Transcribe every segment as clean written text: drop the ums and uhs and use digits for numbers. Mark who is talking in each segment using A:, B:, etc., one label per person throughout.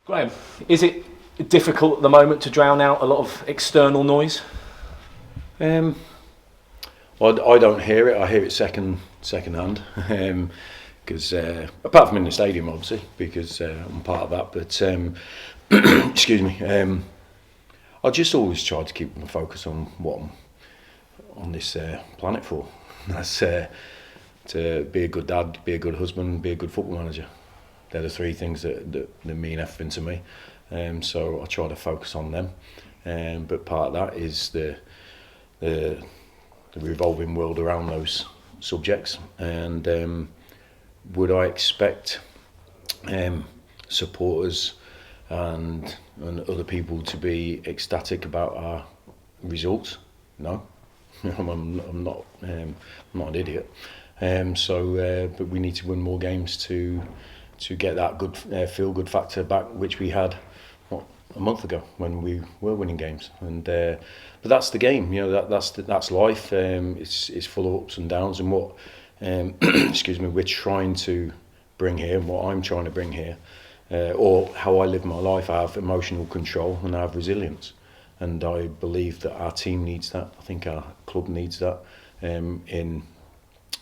A: Graham, is it difficult at the moment to drown out a lot of external noise?
B: Well, I don't hear it. I hear it second hand. Because apart from in the stadium, obviously, because I'm part of that. But excuse me. I just always try to keep my focus on what I'm on this planet for. That's to be a good dad, be a good husband, be a good football manager. They're the three things that mean everything to me. So I try to focus on them. But part of that is the revolving world around those subjects. And would I expect supporters and other people to be ecstatic about our results? No, I'm not an idiot. But we need to win more games to get that good feel good factor back, which we had a month ago when we were winning games. And but that's the game, that's life. It's full of ups and downs, and what excuse me, we're trying to bring here, and what I'm trying to bring here, or how I live my life. I have emotional control and I have resilience, and I believe that our team needs that. I think our club needs that, in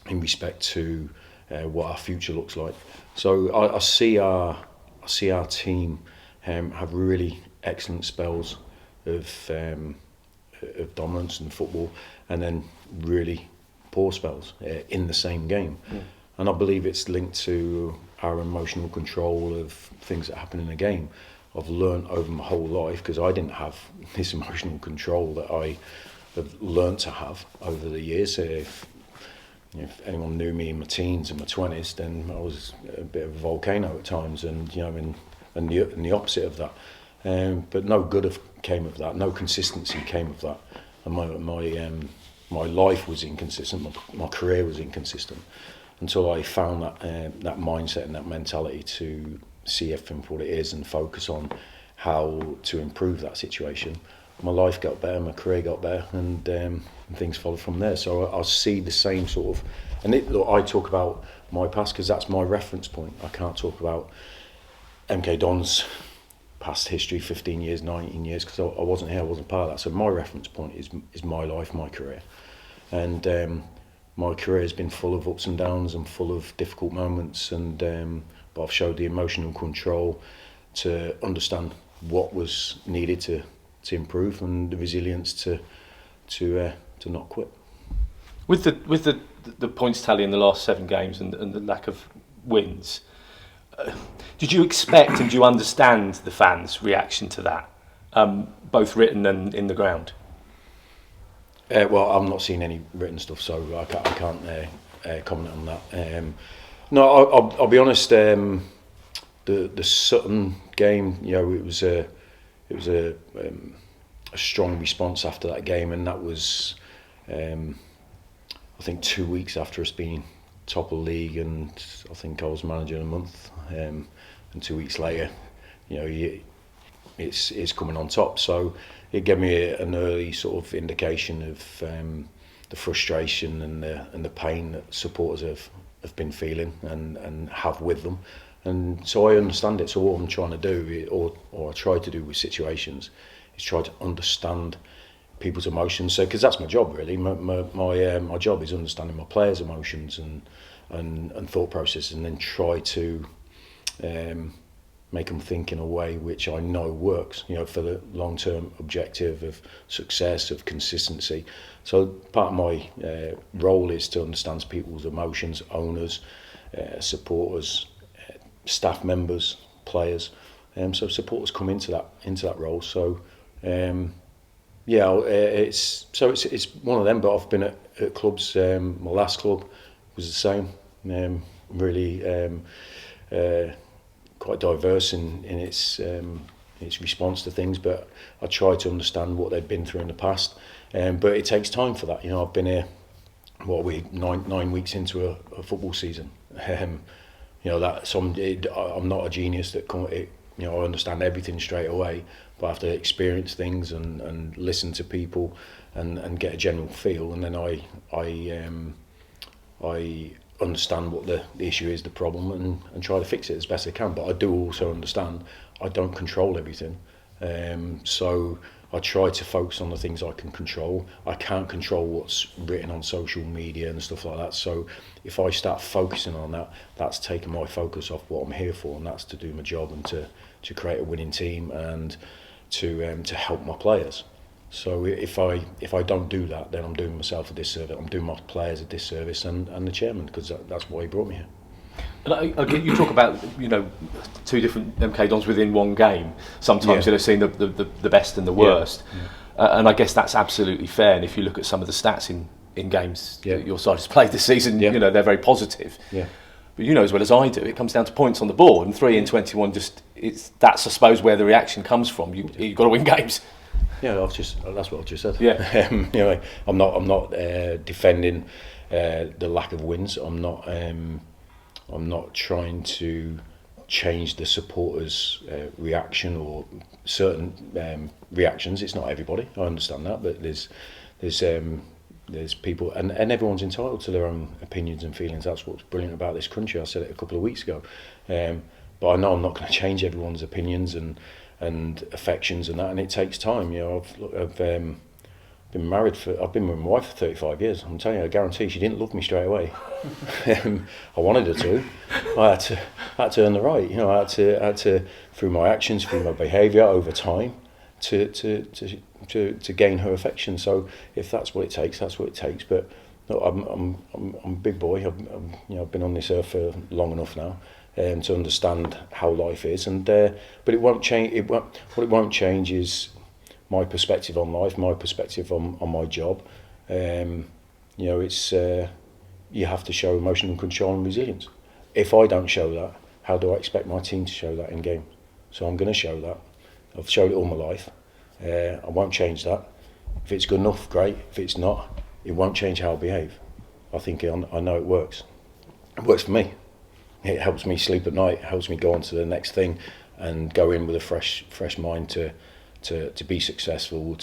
B: respect to what our future looks like. So I see our team have really excellent spells of dominance in football, and then really poor spells in the same game. Yeah. And I believe it's linked to our emotional control of things that happen in a game. I've learned over my whole life, because I didn't have this emotional control that I have learned to have over the years. If anyone knew me in my teens and my 20s, then I was a bit of a volcano at times, and the opposite of that. But no good came of that. No consistency came of that. And my life was inconsistent. My career was inconsistent until I found that mindset and that mentality to see everything for what it is and focus on how to improve that situation. My life got better, my career got better, and things followed from there. So I'll see the same sort of, look, I talk about my past because that's my reference point. I can't talk about MK Don's past history, 15 years, 19 years, because I wasn't here, I wasn't part of that. So my reference point is my life, my career. And my career has been full of ups and downs and full of difficult moments, and but I've showed the emotional control to understand what was needed to improve, and the resilience to not quit.
A: With the points tally in the last 7 games and the lack of wins, did you expect and do you understand the fans' reaction to that, both written and in the ground?
B: Well, I've not seen any written stuff, so I can't comment on that. No, I'll be honest. The Sutton game, it was a strong response after that game, and that was, I think, 2 weeks after us being top of the league, and I think I was manager in a month, and 2 weeks later, it's coming on top. So it gave me an early sort of indication of the frustration and the pain that supporters have been feeling and have with them. And so I understand it. So what I'm trying to do, or I try to do with situations, is try to understand people's emotions. So because that's my job really. My job is understanding my players' emotions and thought processes, and then try to make them think in a way which I know works, for the long-term objective of success, of consistency. So part of my role is to understand people's emotions, owners, supporters, staff members, players. So supporters come into that role. So it's one of them. But I've been at clubs. My last club was the same. Really. Quite diverse in its response to things, but I try to understand what they've been through in the past. But it takes time for that. I've been here, 9 weeks into a football season. I'm not a genius that I understand everything straight away, but I have to experience things and listen to people and get a general feel, and then I understand what the issue is, the problem, and try to fix it as best I can. But I do also understand I don't control everything. So I try to focus on the things I can control. I can't control what's written on social media and stuff like that. So if I start focusing on that, that's taking my focus off what I'm here for, and that's to do my job and to create a winning team and to help my players. So if I don't do that, then I'm doing myself a disservice. I'm doing my players a disservice and the chairman, because that's why he brought me here.
A: And I get you talk about, you know, two different MK Dons within one game. Sometimes you'll have seen the best and the worst. And I guess that's absolutely fair. And if you look at some of the stats in games that your side has played this season, you know, they're very positive. Yeah. But you know as well as I do, it comes down to points on the board, and 3 in 21 that's I suppose where the reaction comes from. You've got to win games.
B: Yeah, that's what I've just said.
A: Yeah.
B: You know, I'm not defending the lack of wins. I'm not trying to change the supporters' reaction or certain reactions. It's not everybody. I understand that, but there's people, and everyone's entitled to their own opinions and feelings. That's what's brilliant about this country. I said it a couple of weeks ago, but I know I'm not going to change everyone's opinions and affections and that, and it takes time. You know, I've been with my wife for 35 years. I'm telling you, I guarantee she didn't love me straight away. I wanted her to. I had to earn the right. You know, I had to through my actions, through my behaviour over time, to gain her affection. So if that's what it takes, that's what it takes. But no, I'm a big boy. I've been on this earth for long enough now. To understand how life is, and but it won't change. What it won't change is my perspective on life, my perspective on my job. You know, it's you have to show emotional control and resilience. If I don't show that, how do I expect my team to show that in game? So I'm going to show that. I've showed it all my life. I won't change that. If it's good enough, great. If it's not, it won't change how I behave. I think I know it works. It works for me. It helps me sleep at night, helps me go on to the next thing and go in with a fresh mind to be successful,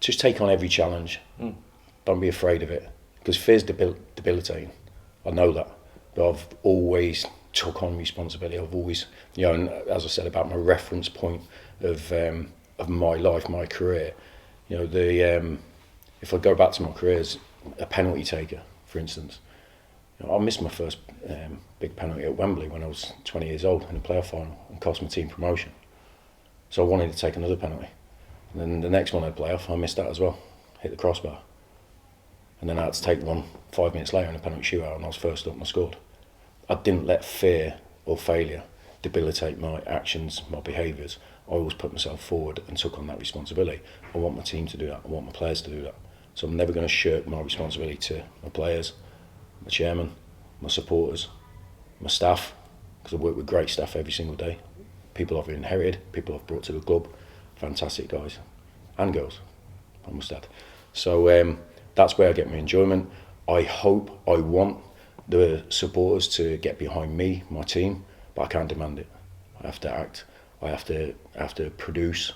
B: just take on every challenge. Don't be afraid of it, because fear's debilitating. I know that, but I've always took on responsibility. I've always, you know, and as I said about my reference point of my life, my career, you know, if I go back to my career as a penalty taker, for instance, I missed my first big penalty at Wembley when I was 20 years old in a playoff final and cost my team promotion. So I wanted to take another penalty. And then the next one I'd play off, I missed that as well, hit the crossbar. And then I had to take one 5 minutes later in a penalty shootout, and I was first up and I scored. I didn't let fear or failure debilitate my actions, my behaviours. I always put myself forward and took on that responsibility. I want my team to do that, I want my players to do that. So I'm never going to shirk my responsibility to my players, my chairman, my supporters, my staff, because I work with great staff every single day. People I've inherited, people I've brought to the club, fantastic guys and girls, I must add. So that's where I get my enjoyment. I want the supporters to get behind me, my team, but I can't demand it. I have to act. I have to produce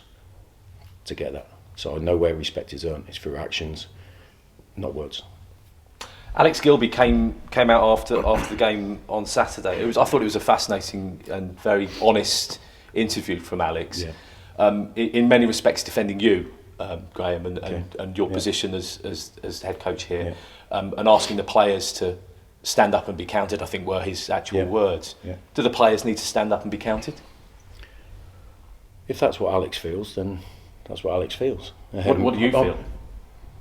B: to get that. So I know where respect is earned. It's through actions, not words.
A: Alex Gilby came out after the game on Saturday. I thought it was a fascinating and very honest interview from Alex. Yeah. In many respects, defending you, Graham, and your position as head coach here, and asking the players to stand up and be counted, I think were his actual words. Yeah. Do the players need to stand up and be counted?
B: If that's what Alex feels, then that's what Alex feels.
A: What do you feel?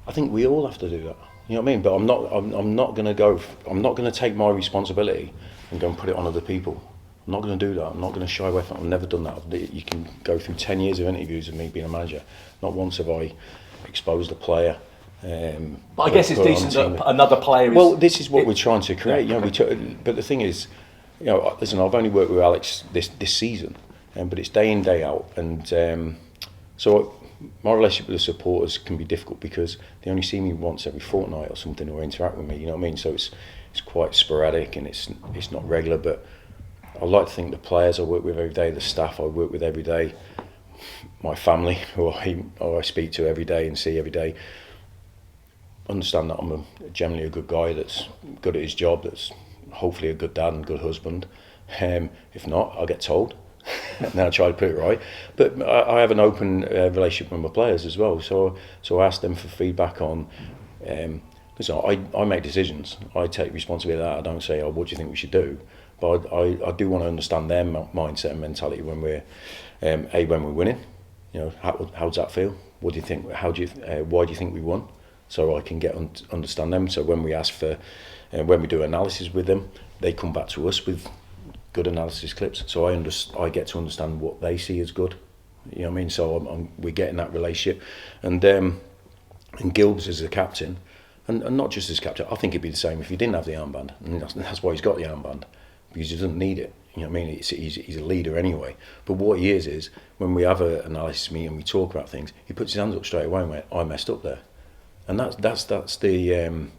B: I think we all have to do that. You know what I mean? But I'm not going to take my responsibility and go and put it on other people. I'm not going to do that. I'm not going to shy away from it. I've never done that. You can go through 10 years of interviews of me being a manager. Not once have I exposed a player.
A: But I guess it's decent that another player is...
B: Well, this is what we're trying to create. Yeah, but the thing is, you know, listen, I've only worked with Alex this season, but it's day in, day out. And so my relationship with the supporters can be difficult because they only see me once every fortnight or something, or interact with me, you know what I mean? So it's quite sporadic and it's not regular, but I like to think the players I work with every day, the staff I work with every day, my family who I speak to every day and see every day, understand that I'm generally a good guy that's good at his job, that's hopefully a good dad and good husband. If not, I'll get told. Now I try to put it right, but I have an open relationship with my players as well. So I ask them for feedback on. Listen, I make decisions. I take responsibility for that. I don't say, "Oh, what do you think we should do?" But I do want to understand their mindset and mentality when we're when we're winning. You know, how does that feel? What do you think? Why do you think we won? So I can understand them. So when we ask for, when we do analysis with them, they come back to us with good analysis clips. So I get to understand what they see as good. You know what I mean? So we're getting that relationship, and Gilbs as the captain, and not just as captain. I think it'd be the same if he didn't have the armband, and that's why he's got the armband, because he doesn't need it. You know what I mean? He's a leader anyway. But what he is when we have an analysis meeting and we talk about things, he puts his hands up straight away and went, "I messed up there," and that's the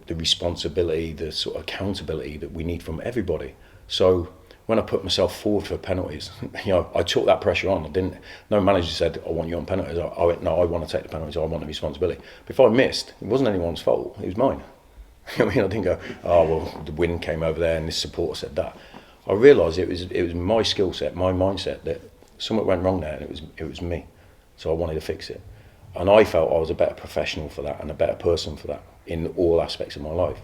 B: responsibility, the sort of accountability that we need from everybody. So when I put myself forward for penalties, you know, I took that pressure on. No manager said, "I want you on penalties." I went, "No, I want to take the penalties. I want the responsibility." But if I missed, it wasn't anyone's fault. It was mine. I mean, I didn't go, "Oh well, the wind came over there and this supporter said that." I realised it was my skill set, my mindset, that something went wrong there, and it was me. So I wanted to fix it, and I felt I was a better professional for that and a better person for that in all aspects of my life.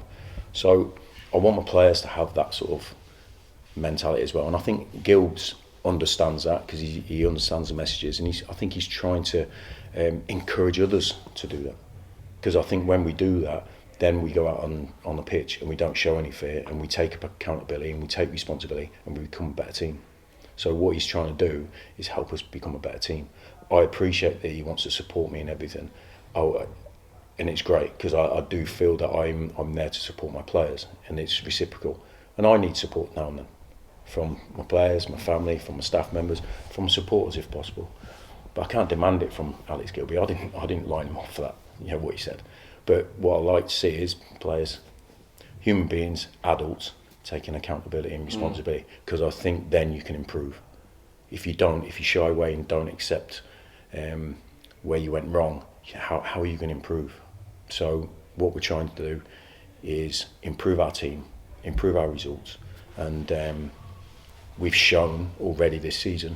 B: So I want my players to have that sort of mentality as well, and I think Gilbs understands that because he understands the messages, and I think he's trying to encourage others to do that, because I think when we do that, then we go out on the pitch and we don't show any fear, and we take up accountability and we take responsibility, and we become a better team. So what he's trying to do is help us become a better team. I appreciate that he wants to support me in everything, and it's great because I do feel that I'm there to support my players, and it's reciprocal. And I need support now and then from my players, my family, from my staff members, from supporters if possible. But I can't demand it from Alex Gilby. I didn't line him off for that, you know, what he said. But what I like to see is players, human beings, adults, taking accountability and responsibility, because I think then you can improve. If you shy away and don't accept where you went wrong, how are you going to improve? So what we're trying to do is improve our team, improve our results, and we've shown already this season,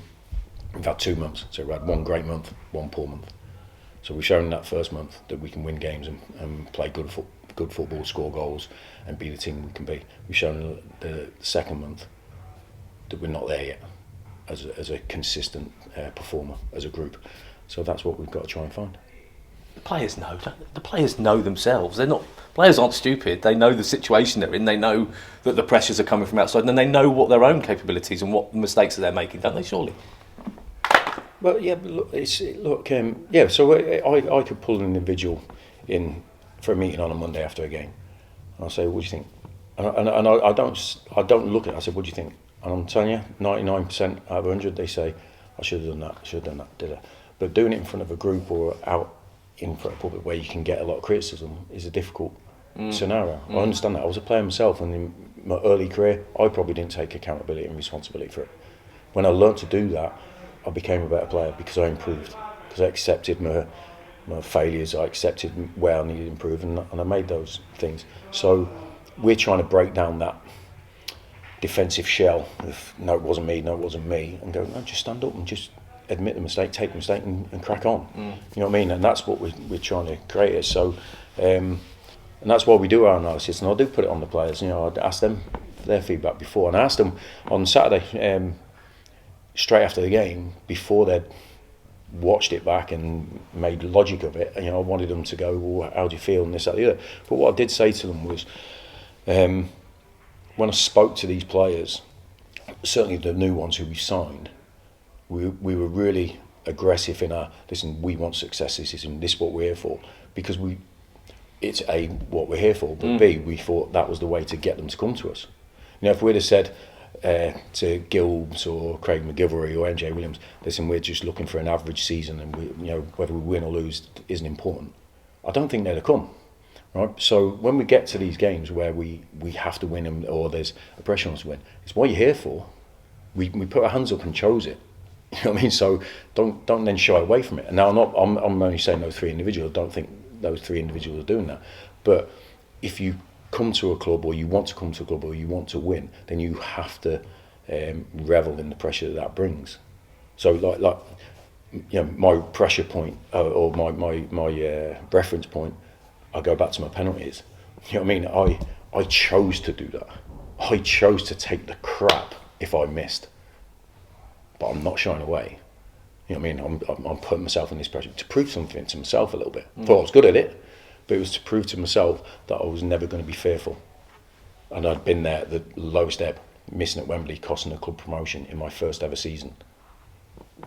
B: we've had 2 months, so we had one great month, one poor month. So we've shown in that first month that we can win games and play good football, score goals, and be the team we can be. We've shown the second month that we're not there yet as a consistent performer, as a group. So that's what we've got to try and find.
A: The players know. The players know themselves. Players aren't stupid. They know the situation they're in. They know that the pressures are coming from outside, and then they know what their own capabilities and what mistakes that they're making, don't they? Surely.
B: Well, yeah, but So I could pull an individual in for a meeting on a Monday after a game. And I'll say, "What do you think?" And I don't look at it. I said, "What do you think?" And I'm telling you, 99% out of 100, they say, "I should have done that, did I?" But doing it in front of a group or out in front of public where you can get a lot of criticism is a difficult scenario. I understand that. I was a player myself, and in my early career, I probably didn't take accountability and responsibility for it. When I learnt to do that, I became a better player because I improved, because I accepted my failures, I accepted where I needed to improve, and I made those things. So we're trying to break down that defensive shell of "no, it wasn't me, and go, "No, just stand up and just admit the mistake, take the mistake, and crack on." You know what I mean? And that's what we're trying to create. So, and that's why we do our analysis, and I do put it on the players. You know, I'd ask them for their feedback before, and I asked them on Saturday, straight after the game, before they'd watched it back and made logic of it. You know, I wanted them to go, "Well, how do you feel?" and this, that, the other. But what I did say to them was, when I spoke to these players, certainly the new ones who we signed, we were really aggressive in our, "Listen, we want success this season, this is what we're here for," because it's A, what we're here for, but B, we thought that was the way to get them to come to us. You know, if we'd have said to Gilbs or Craig McGilvery or MJ Williams, "Listen, we're just looking for an average season, and whether we win or lose isn't important," I don't think they'd have come. Right? So when we get to these games where we have to win them, or there's a pressure on us to win, it's what you're here for. We put our hands up and chose it. You know what I mean? So don't then shy away from it. And now I'm only saying those three individuals. I don't think those three individuals are doing that. But if you come to a club, or you want to come to a club, or you want to win, then you have to revel in the pressure that brings. So like my pressure point or my reference point, I go back to my penalties. You know what I mean? I chose to do that. I chose to take the crap if I missed, but I'm not shying away. You know what I mean? I'm putting myself in this pressure to prove something to myself a little bit. Thought I was good at it, but it was to prove to myself that I was never going to be fearful. And I'd been there at the lowest ebb, missing at Wembley, costing the club promotion in my first ever season.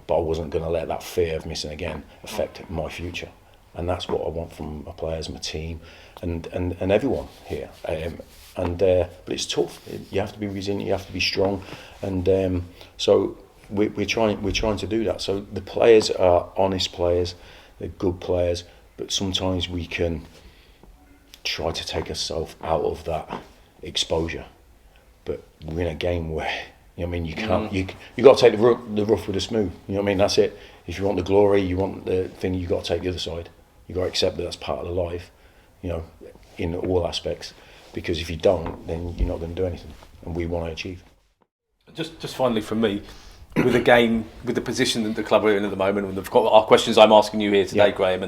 B: But I wasn't going to let that fear of missing again affect my future. And that's what I want from my players, my team, and everyone here. But it's tough. You have to be resilient. You have to be strong, and so we're trying to do that. So the players are honest players. They're good players, but sometimes we can try to take ourselves out of that exposure. But we're in a game where, you know what I mean, you can't. You got to take the rough with the smooth. You know what I mean? That's it. If you want the glory, you want the thing, you got to take the other side. You got to accept that that's part of the life. You know, in all aspects. Because if you don't, then you're not going to do anything. And we want to achieve.
A: Just finally from me, with the game, with the position that the club are in at the moment, and the our questions I'm asking you here today, Graham,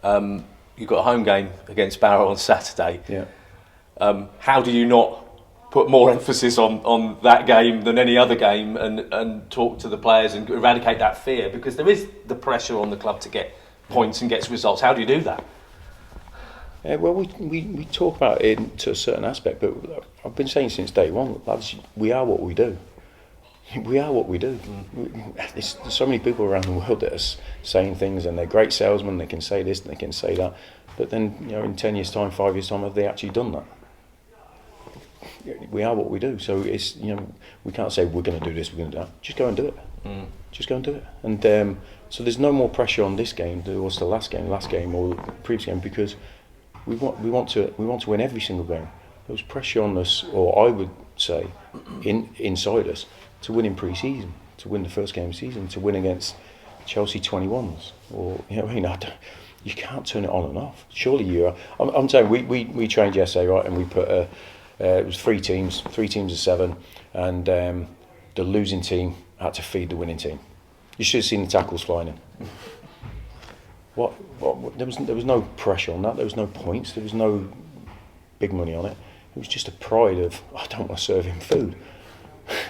A: and you've got a home game against Barrow on Saturday.
B: Yeah.
A: How do you not put more emphasis on that game than any other game, and talk to the players and eradicate that fear? Because there is the pressure on the club to get points and get results. How do you do that?
B: Well, we talk about it to a certain aspect, but I've been saying since day one, lads, we are what we do. We are what we do. There's so many people around the world that are saying things, and they're great salesmen. They can say this and they can say that, but then, you know, in 10 years' time, 5 years' time, have they actually done that? We are what we do. So it's, you know, we can't say we're going to do this, we're going to do that. Just go and do it. Just go and do it. And so there's no more pressure on this game than there was the last game, or the previous game, because we want to win every single game. There was pressure on us, or I would say, inside us, to win in pre-season, to win the first game of the season, to win against Chelsea 21s, or, you know what I mean? You can't turn it on and off. Surely you are. I'm saying we trained yesterday, right, and we put it was three teams of 7, and the losing team had to feed the winning team. You should have seen the tackles flying in. What? There was no pressure on that. There was no points. There was no big money on it. It was just a pride of, I don't want to serve him food.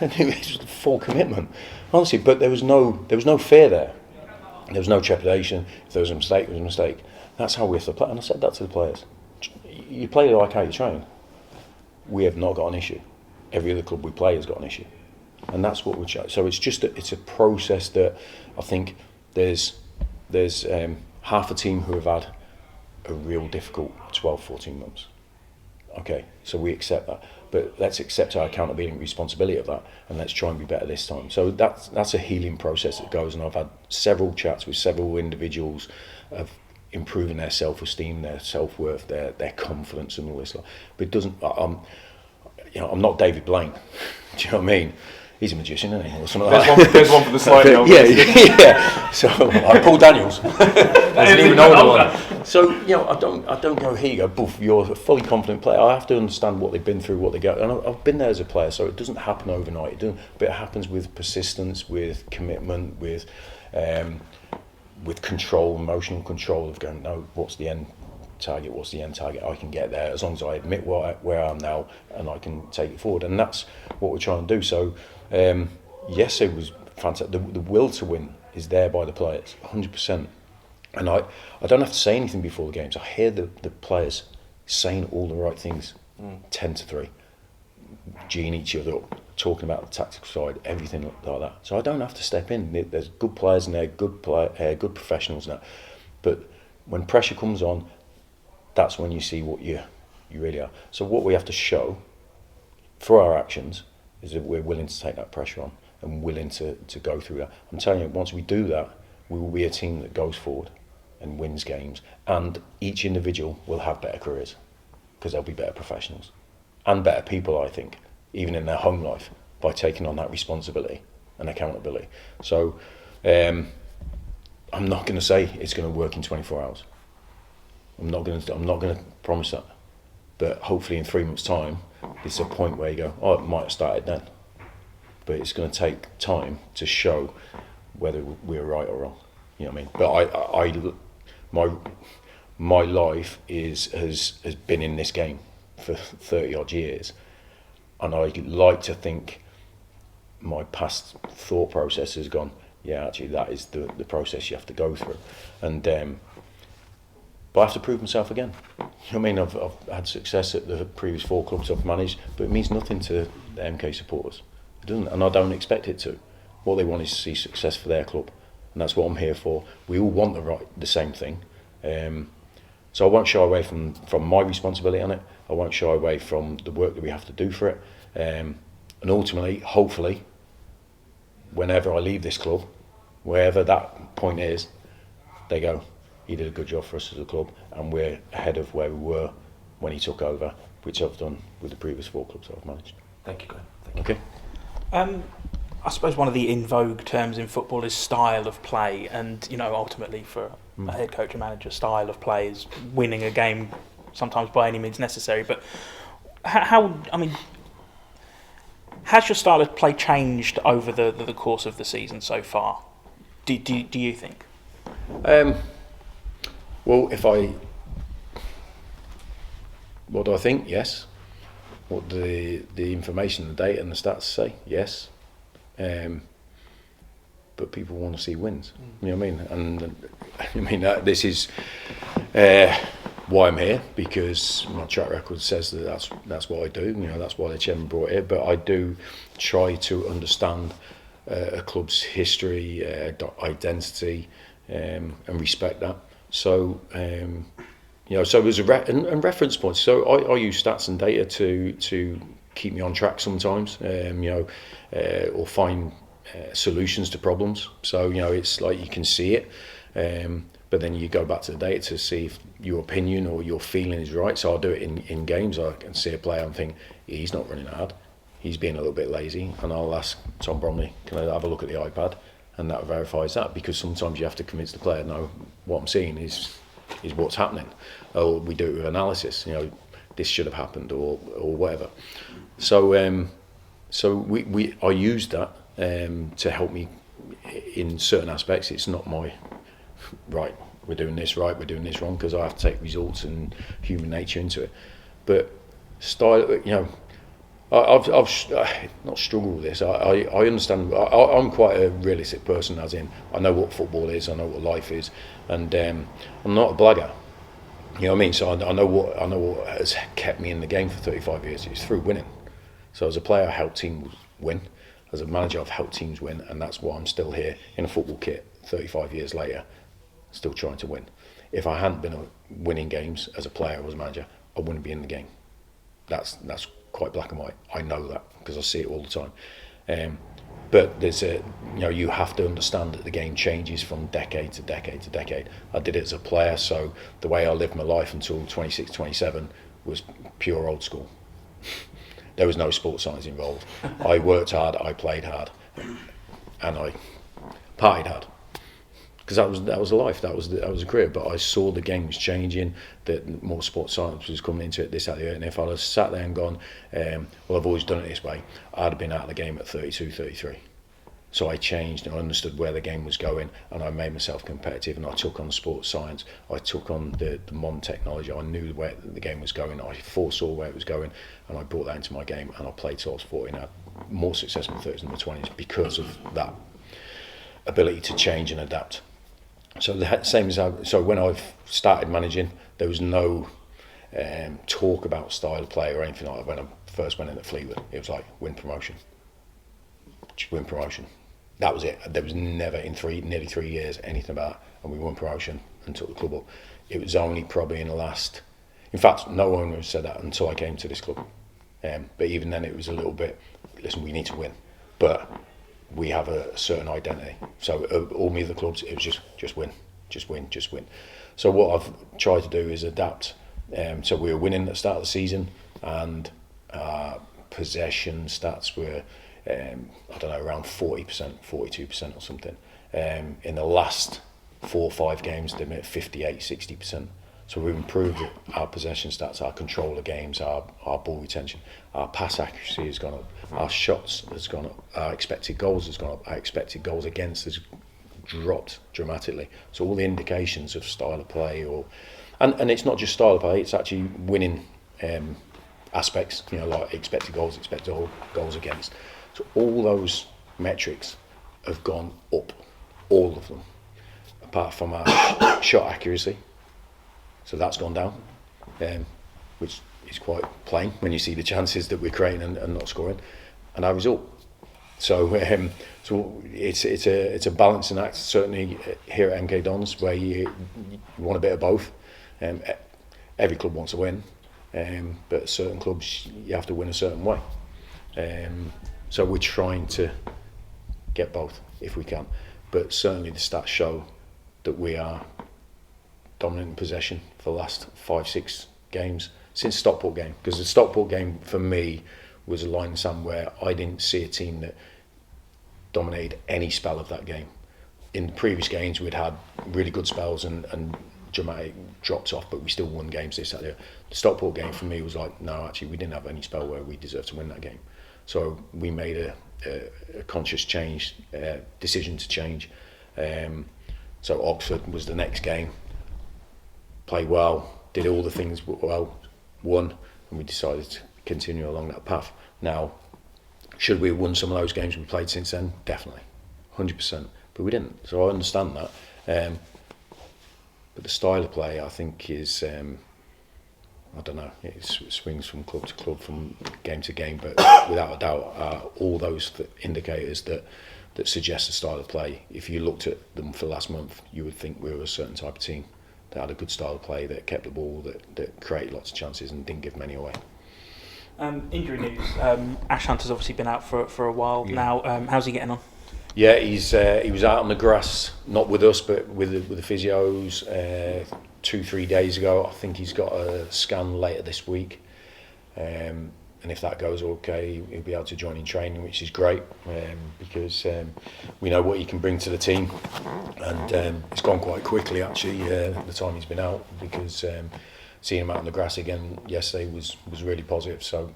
B: And it was just a full commitment, honestly. But there was no fear there. There was no trepidation. If there was a mistake, there was a mistake. That's how we have to play. And I said that to the players. You play like how you train. We have not got an issue. Every other club we play has got an issue, and that's what we're trying. So it's a process that I think there's half a team who have had a real difficult 12, 14 months. Okay, so we accept that, but let's accept our accountability and responsibility of that, and let's try and be better this time. So that's a healing process that goes, and I've had several chats with several individuals of improving their self-esteem, their self-worth, their confidence, and all this. But it doesn't. I'm not David Blaine. Do you know what I mean? He's a magician, isn't he? Or something
A: There's one for the slightly older.
B: Yeah. So Paul Daniels. Doesn't even know anyone. So, you know, I don't go, here you go, boof, you're a fully confident player. I have to understand what they've been through, what they go. And I've been there as a player, so it doesn't happen overnight. But it happens with persistence, with commitment, with control, emotional control of going, no, what's the end target? What's the end target? I can get there as long as I admit where I am now, and I can take it forward. And that's what we're trying to do. So, yes, it was fantastic. The will to win is there by the players, 100%. And I don't have to say anything before the games. I hear the players saying all the right things, 10-3, geeing each other up, talking about the tactical side, everything like that. So I don't have to step in. There's good players in there, good professionals now. But when pressure comes on, that's when you see what you really are. So what we have to show through our actions is that we're willing to take that pressure on and willing to go through that. I'm telling you, once we do that, we will be a team that goes forward and wins games, and each individual will have better careers because they'll be better professionals and better people, I think, even in their home life, by taking on that responsibility and accountability. So I'm not going to say it's going to work in 24 hours. I'm not going to promise that, but hopefully in 3 months' time, it's a point where you go, oh, it might have started then. but it's going to take time to show whether we're right or wrong. You know what I mean? But my life has been in this game for 30 odd years, and I like to think my past thought process has gone, yeah, actually that is the process you have to go through, and but I have to prove myself again. You know what I mean? I've had success at the previous 4 clubs I've managed, but it means nothing to the MK supporters. It doesn't, and I don't expect it to. What they want is to see success for their club, and that's what I'm here for. We all want the same thing, so I won't shy away from my responsibility on it. I won't shy away from the work that we have to do for it, and ultimately, hopefully, whenever I leave this club, wherever that point is, they go, he did a good job for us as a club, and we're ahead of where we were when he took over, which I've done with the previous 4 clubs I've managed.
A: Thank you, Graham. Thank you.
B: Okay.
C: I suppose one of the in vogue terms in football is style of play, and ultimately for a head coach and manager, style of play is winning a game, sometimes by any means necessary. But has your style of play changed over the course of the season so far? Do you think?
B: Well, what do I think? Yes. What the information, the data and the stats say? Yes. But people want to see wins. You know what I mean? And this is why I'm here, because my track record says that's what I do. That's why the chairman brought it here. But I do try to understand a club's history, identity, and respect that. So, so there's and reference points. So I use stats and data to keep me on track sometimes, or find solutions to problems. So, it's like you can see it, but then you go back to the data to see if your opinion or your feeling is right. So I'll do it in games. I can see a player and think, he's not running hard, he's being a little bit lazy, and I'll ask Tom Bromley, can I have a look at the iPad? And that verifies that, because sometimes you have to convince the player, no, what I'm seeing is what's happening. Or we do it with analysis, this should have happened, or whatever. So I use that to help me in certain aspects. It's not my right, we're doing this right, we're doing this wrong, because I have to take results and human nature into it. But style, I've not struggled with this. I understand. I'm quite a realistic person, as in I know what football is, I know what life is, and I'm not a blagger. You know what I mean? So I know what has kept me in the game for 35 years. It's through winning. So as a player, I help teams win. As a manager, I've helped teams win, and that's why I'm still here in a football kit 35 years later, still trying to win. If I hadn't been winning games as a player or as a manager, I wouldn't be in the game. That's quite black and white. I know that because I see it all the time. But there's you have to understand that the game changes from decade to decade to decade. I did it as a player, so the way I lived my life until 26, 27 was pure old school. There was no sports science involved. I worked hard, I played hard, and I partied hard. Because that was a life, that was a career. But I saw the game was changing, that more sports science was coming into it, this, that, the other. And if I'd have sat there and gone, well, I've always done it this way, I'd have been out of the game at 32, 33. So I changed and I understood where the game was going, and I made myself competitive, and I took on sports science, I took on the modern technology, I knew where the game was going, I foresaw where it was going, and I brought that into my game, and I played till I was 40 and had more success in the 30s and the 20s because of that ability to change and adapt. So the same as so when I've started managing, there was no talk about style of play or anything like that. When I first went in at Fleetwood, it was like win promotion. That was it. There was never in nearly 3 years anything about, and we won promotion and took the club up. It was only probably in fact, no one would have said that until I came to this club. But even then, it was a little bit, listen, we need to win, but we have a certain identity. So all me other clubs, it was just win. So what I've tried to do is adapt. So we were winning at the start of the season, and possession stats were, around 40%, 42% or something. In the last 4 or 5 games, they made 58, 60%. So we've improved our possession stats, our control of games, our ball retention, our pass accuracy has gone up, our shots has gone up, our expected goals has gone up, our expected goals against has dropped dramatically. So all the indications of style of play, and it's not just style of play, it's actually winning aspects, like expected goals against. So all those metrics have gone up, all of them, apart from our shot accuracy. So that's gone down, which is quite plain when you see the chances that we're creating and not scoring, and our result. So it's a balancing act, certainly here at MK Dons, where you want a bit of both. Every club wants to win, but certain clubs you have to win a certain way. So we're trying to get both if we can, but certainly the stats show that we are dominant in possession for the last 5-6 games since Stockport game, because the Stockport game for me was a line in the sand where I didn't see a team that dominated any spell of that game. In the previous games we'd had really good spells and dramatic drops off, but we still won games this Saturday. The Stockport game for me was like, no, actually we didn't have any spell where we deserved to win that game. So we made a conscious decision to change. So Oxford was the next game. Played well, did all the things well, won, and we decided to continue along that path. Now, should we have won some of those games we played since then? Definitely, 100%. But we didn't, so I understand that. But the style of play, I think, is, I don't know, it swings from club to club, from game to game, but without a doubt, all those indicators that suggest a style of play, if you looked at them for the last month, you would think we were a certain type of team that had a good style of play, that kept the ball, that created lots of chances and didn't give many away.
C: Injury news. Ash Hunter's obviously been out for a while now. How's he getting on?
B: Yeah, he was out on the grass, not with us, but with the physios 2-3 days ago. I think he's got a scan later this week, and if that goes okay, he'll be able to join in training, which is great, because we know what he can bring to the team, and it's gone quite quickly actually, the time he's been out, because seeing him out on the grass again yesterday was really positive. So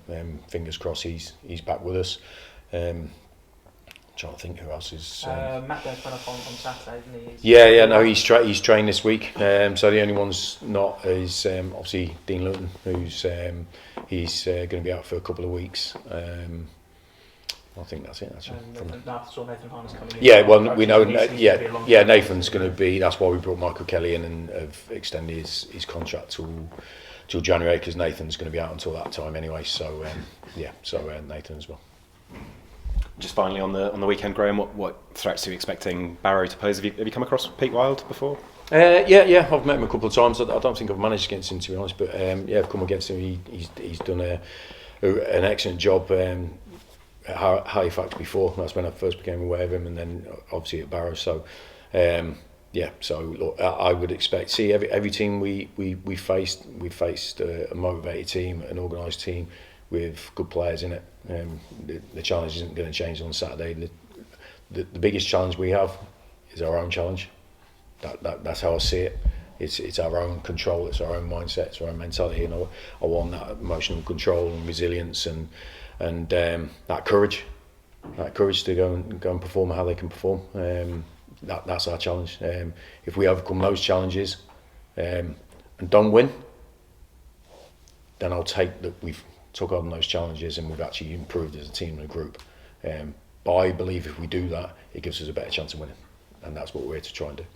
B: fingers crossed he's back with us. Trying to think who else is.
C: Matt Burns went up on Saturday, didn't he?
B: Yeah, no, he's trained this week. So the only one's not is obviously Dean Luton, who's he's going to be out for a couple of weeks. I think that's it. Actually,
C: Nathan Harness coming in.
B: Yeah, well, we know. Nathan's going to be. That's why we brought Michael Kelly in and have extended his contract till January, because Nathan's going to be out until that time anyway. So Nathan as well.
D: Just finally on the weekend, Graham, what threats are you expecting Barrow to pose? Have you come across Pete Wild before?
B: Yeah, I've met him a couple of times. I don't think I've managed against him, to be honest, but I've come against him. He's done an excellent job at Halifax before. That's when I first became aware of him, and then obviously at Barrow. So so look, I would expect see every team we faced a motivated team, an organised team with good players in it. The challenge isn't going to change on Saturday. The biggest challenge we have is our own challenge. That's how I see it. It's our own control, it's our own mindset, it's our own mentality. I want that emotional control and resilience and that courage to go and perform how they can perform. That's our challenge. If we overcome those challenges and don't win, then I'll take that we've took on those challenges and we've actually improved as a team and a group. But I believe if we do that, it gives us a better chance of winning, and that's what we're here to try and do.